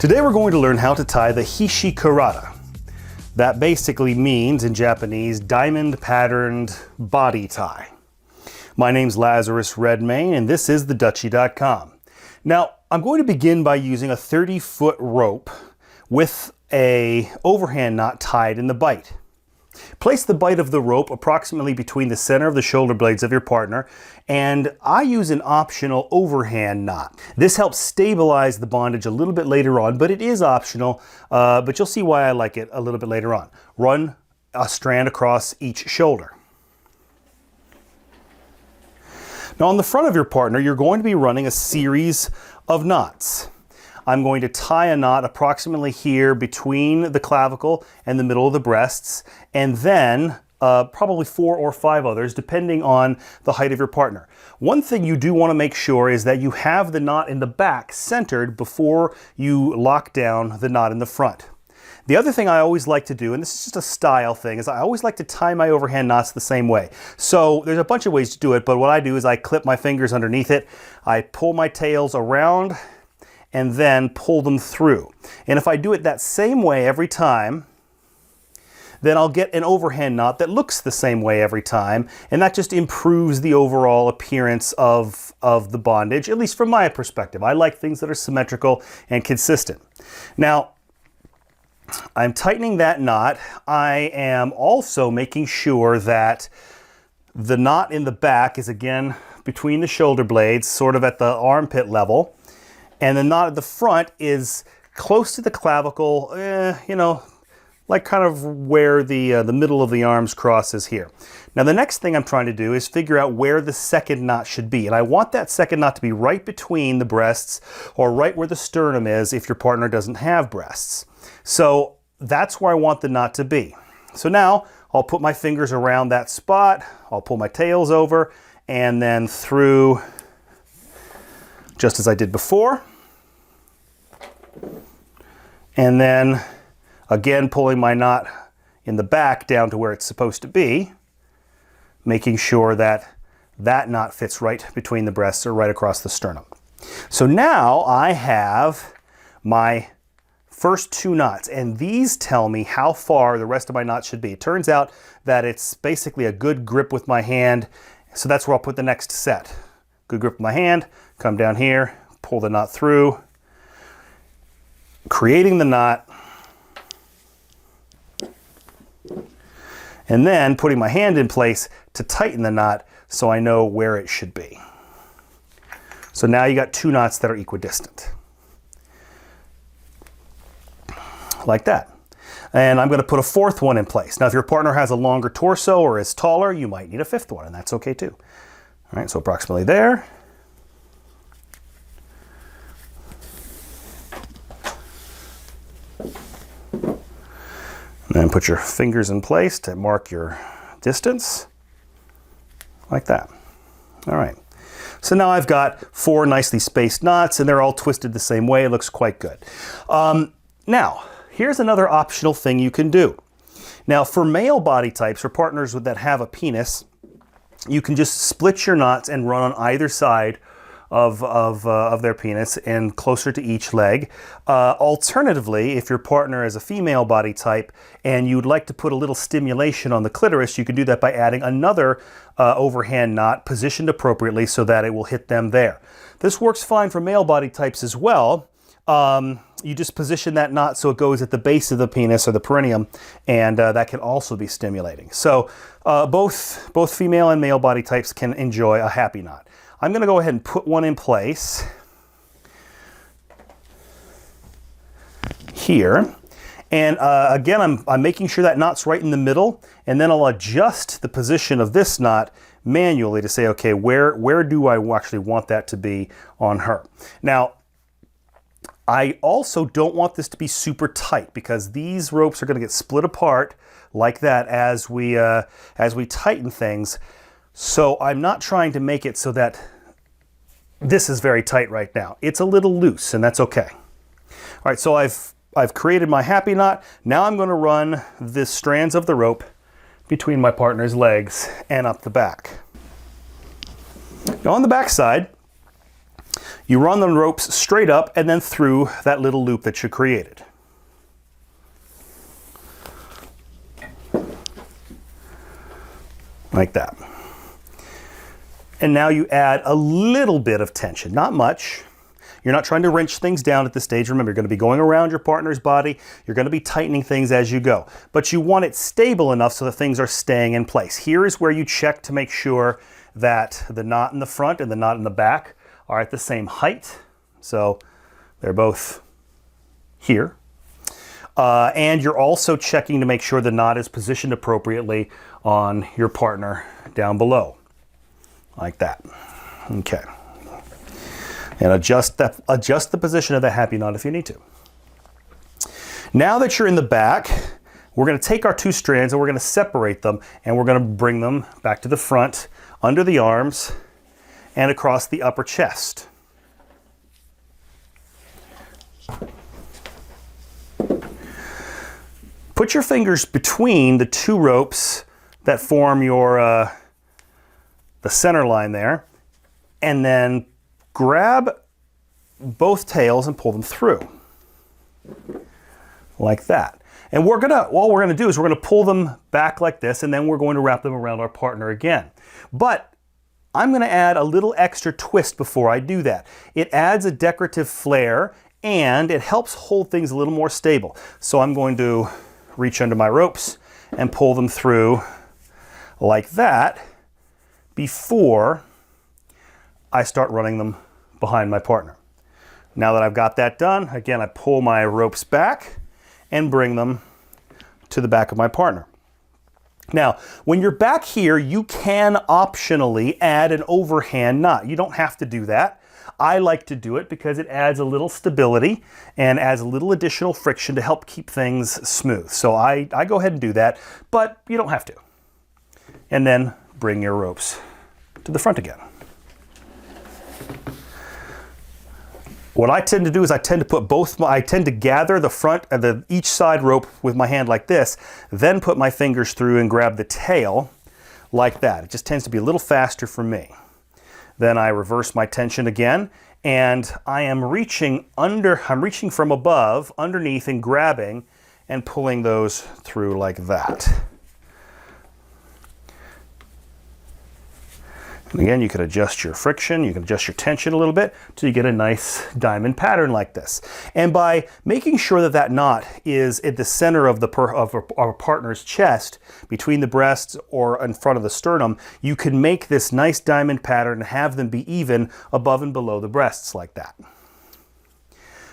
Today we're going to learn how to tie the Hishi Karada. That basically means, in Japanese, diamond patterned body tie. My name's Lazarus Redmayne and this is TheDuchy.com. Now, I'm going to begin by using a 30-foot rope with a overhand knot tied in the bight. Place the bight of the rope approximately between the center of the shoulder blades of your partner, and I use an optional overhand knot. This helps stabilize the bondage a little bit later on, but it is optional, but you'll see why I like it a little bit later on. Run a strand across each shoulder. Now on the front of your partner, you're going to be running a series of knots. I'm going to tie a knot approximately here between the clavicle and the middle of the breasts, and then probably 4 or 5 others depending on the height of your partner. One thing you do want to make sure is that you have the knot in the back centered before you lock down the knot in the front. The other thing I always like to do, and this is just a style thing, is I always like to tie my overhand knots the same way. So there's a bunch of ways to do it, but what I do is I clip my fingers underneath it, I pull my tails around, and then pull them through. And if I do it that same way every time, then I'll get an overhand knot that looks the same way every time, and that just improves the overall appearance of the bondage, at least from my perspective. I like things that are symmetrical and consistent. Now, I'm tightening that knot. I am also making sure that the knot in the back is again between the shoulder blades, sort of at the armpit level. And the knot at the front is close to the clavicle, you know, like kind of where the middle of the arms crosses here. Now the next thing I'm trying to do is figure out where the second knot should be. And I want that second knot to be right between the breasts or right where the sternum is if your partner doesn't have breasts. So that's where I want the knot to be. So now I'll put my fingers around that spot, I'll pull my tails over and then through just as I did before. And then again pulling my knot in the back down to where it's supposed to be, making sure that that knot fits right between the breasts or right across the sternum. So now I have my first 2 knots, and these tell me how far the rest of my knots should be. It turns out that it's basically a good grip with my hand, so that's where I'll put the next set. Good grip with my hand, come down here, pull the knot through, creating the knot, and then putting my hand in place to tighten the knot so I know where it should be. So now you got 2 knots that are equidistant. Like that. And I'm going to put a 4th one in place. Now if your partner has a longer torso or is taller, you might need a 5th one, and that's okay too. All right, so approximately there. And then put your fingers in place to mark your distance, like that. All right, so now I've got 4 nicely spaced knots and they're all twisted the same way. It looks quite good. Now, here's another optional thing you can do. Now for male body types or partners that have a penis, you can just split your knots and run on either side of their penis and closer to each leg. Alternatively, if your partner is a female body type and you'd like to put a little stimulation on the clitoris, you can do that by adding another overhand knot positioned appropriately so that it will hit them there. This works fine for male body types as well. You just position that knot so it goes at the base of the penis or the perineum, and that can also be stimulating. So both female and male body types can enjoy a happy knot. I'm going to go ahead and put one in place here. And again, I'm making sure that knot's right in the middle, and then I'll adjust the position of this knot manually to say, okay, where do I actually want that to be on her? Now, I also don't want this to be super tight because these ropes are going to get split apart like that as we tighten things. So I'm not trying to make it so that this is very tight right now. It's a little loose, and that's okay. All right, so I've created my happy knot. Now I'm going to run the strands of the rope between my partner's legs and up the back. Now on the back side, You run the ropes straight up and then through that little loop that you created. Like that. And now you add a little bit of tension, not much. You're not trying to wrench things down at this stage. Remember, you're going to be going around your partner's body. You're going to be tightening things as you go. But you want it stable enough so that things are staying in place. Here is where you check to make sure that the knot in the front and the knot in the back are at the same height. So they're both here. And you're also checking to make sure the knot is positioned appropriately on your partner down below. Like that. Okay. And adjust the position of the happy knot if you need to. Now that you're in the back, we're going to take our two strands and we're going to separate them, and we're going to bring them back to the front, under the arms, and across the upper chest. Put your fingers between the two ropes that form your the center line there, and then grab both tails and pull them through like that. And what we're gonna do is we're gonna pull them back like this, and then we're going to wrap them around our partner again. But I'm gonna add a little extra twist before I do that. It adds a decorative flair and it helps hold things a little more stable. So I'm going to reach under my ropes and pull them through like that before I start running them behind my partner. Now that I've got that done, again, I pull my ropes back and bring them to the back of my partner. Now, when you're back here, you can optionally add an overhand knot. You don't have to do that. I like to do it because it adds a little stability and adds a little additional friction to help keep things smooth. So I go ahead and do that, but you don't have to. And then bring your ropes to the front again. What I tend to do is I tend to gather the front and each side rope with my hand like this, then put my fingers through and grab the tail like that. It just tends to be a little faster for me. Then I reverse my tension again, and I'm reaching from above, underneath, and grabbing and pulling those through like that. And again, you can adjust your friction, you can adjust your tension a little bit till you get a nice diamond pattern like this. And by making sure that that knot is at the center of our partner's chest, between the breasts or in front of the sternum, you can make this nice diamond pattern and have them be even above and below the breasts like that.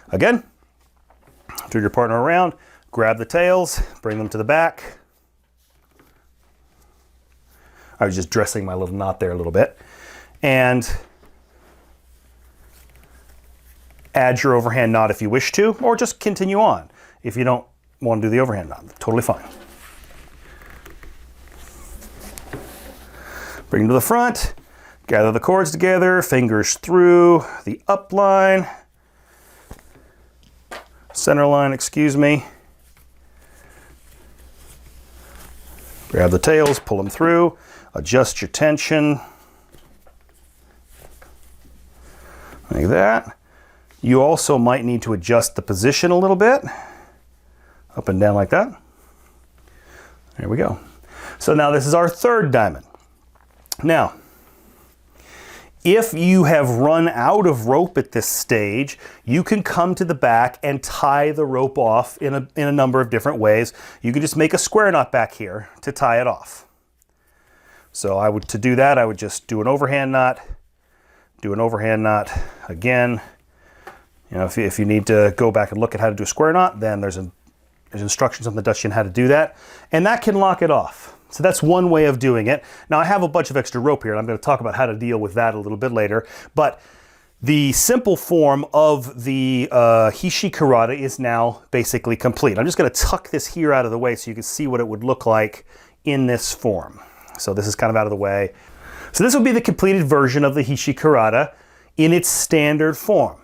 Again, turn your partner around, grab the tails, bring them to the back. I was just dressing my little knot there a little bit. And add your overhand knot if you wish to, or just continue on if you don't want to do the overhand knot. Totally fine. Bring them to the front, gather the cords together, fingers through the up line, center line, excuse me. Grab the tails, pull them through. Adjust your tension like that. You also might need to adjust the position a little bit, up and down like that. There we go. So now this is our third diamond. Now, if you have run out of rope at this stage, you can come to the back and tie the rope off in a number of different ways. You can just make a square knot back here to tie it off. So to do that, I would just do an overhand knot, again. You know, if you need to go back and look at how to do a square knot, then there's instructions on TheDuchy on how to do that, and that can lock it off. So that's one way of doing it. Now I have a bunch of extra rope here, and I'm going to talk about how to deal with that a little bit later, but the simple form of the Hishi Karada is now basically complete. I'm just going to tuck this here out of the way so you can see what it would look like in this form. So this is kind of out of the way. So this will be the completed version of the Hishi Karada in its standard form.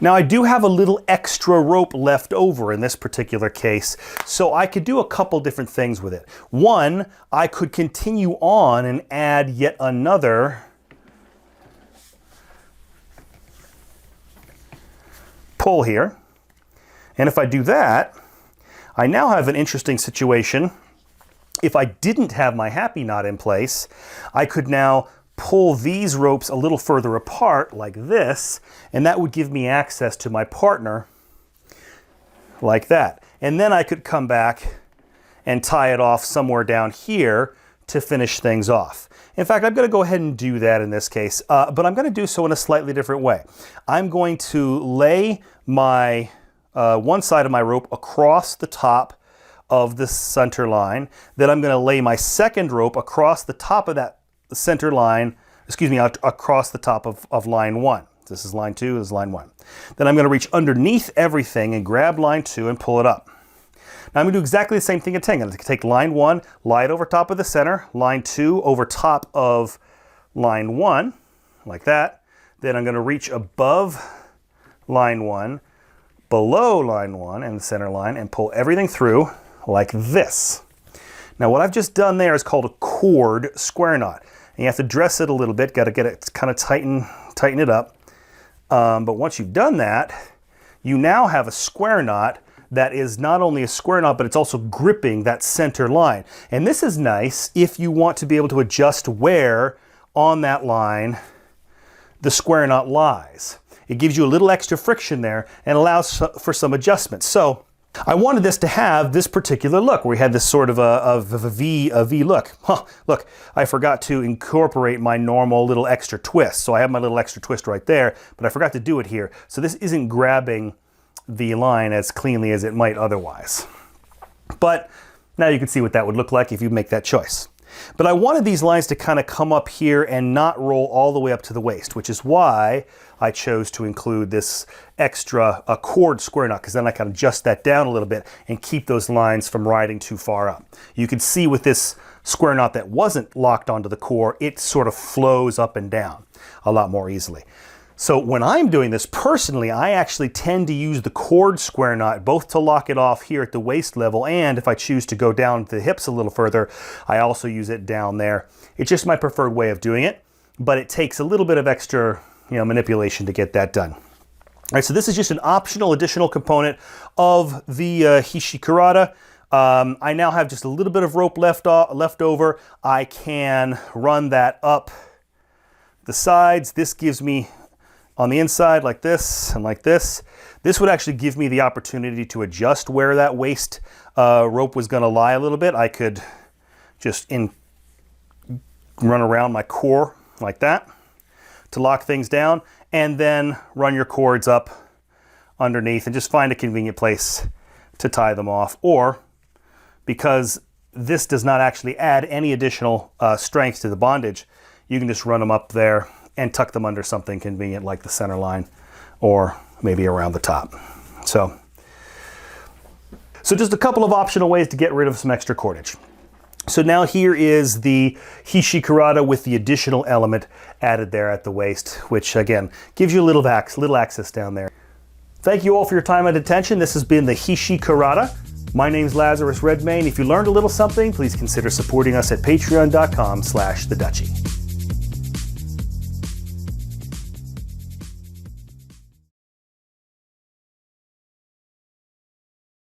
Now I do have a little extra rope left over in this particular case, so I could do a couple different things with it. One, I could continue on and add yet another pull here. And if I do that, I now have an interesting situation. If I didn't have my happy knot in place, I could now pull these ropes a little further apart like this, and that would give me access to my partner like that. And then I could come back and tie it off somewhere down here to finish things off. In fact, I'm going to go ahead and do that in this case, but I'm going to do so in a slightly different way. I'm going to lay my one side of my rope across the top of the center line. Then I'm going to lay my second rope across the top of that center line, across the top of line 1. This is line 2, this is line 1. Then I'm going to reach underneath everything and grab line 2 and pull it up. Now I'm going to do exactly the same thing at 10. I'm going to take line 1, lie it over top of the center, line 2 over top of line 1, like that. Then I'm going to reach above line 1, below line 1 and the center line, and pull everything through like this. Now what I've just done there is called a cord square knot. And you have to dress it a little bit, got to get it kind of tighten it up. But once you've done that, you now have a square knot that is not only a square knot, but it's also gripping that center line. And this is nice if you want to be able to adjust where on that line the square knot lies. It gives you a little extra friction there and allows for some adjustments. So I wanted this to have this particular look where we had this sort of a V look. Look, I forgot to incorporate my normal little extra twist. So I have my little extra twist right there, but I forgot to do it here. So this isn't grabbing the line as cleanly as it might otherwise. But now you can see what that would look like if you make that choice. But I wanted these lines to kind of come up here and not roll all the way up to the waist, which is why I chose to include this extra cord square knot, because then I can adjust that down a little bit and keep those lines from riding too far up. You can see with this square knot that wasn't locked onto the core, it sort of flows up and down a lot more easily. So when I'm doing this personally, I actually tend to use the cord square knot both to lock it off here at the waist level, and if I choose to go down to the hips a little further, I also use it down there. It's just my preferred way of doing it, but it takes a little bit of extra, manipulation to get that done. All right, so this is just an optional additional component of the Hishi Karada. I now have just a little bit of rope left over. I can run that up the sides. This gives me on the inside like this and like this. This would actually give me the opportunity to adjust where that waist rope was going to lie a little bit. I could just run around my core like that to lock things down, and then run your cords up underneath and just find a convenient place to tie them off. Or, because this does not actually add any additional strength to the bondage, you can just run them up there and tuck them under something convenient like the center line or maybe around the top. So just a couple of optional ways to get rid of some extra cordage. So now here is the Hishi Karada with the additional element added there at the waist, which again gives you a little access down there. Thank you all for your time and attention. This has been the Hishi Karada. My name's Lazarus Redmayne. If you learned a little something, please consider supporting us at patreon.com/TheDuchy.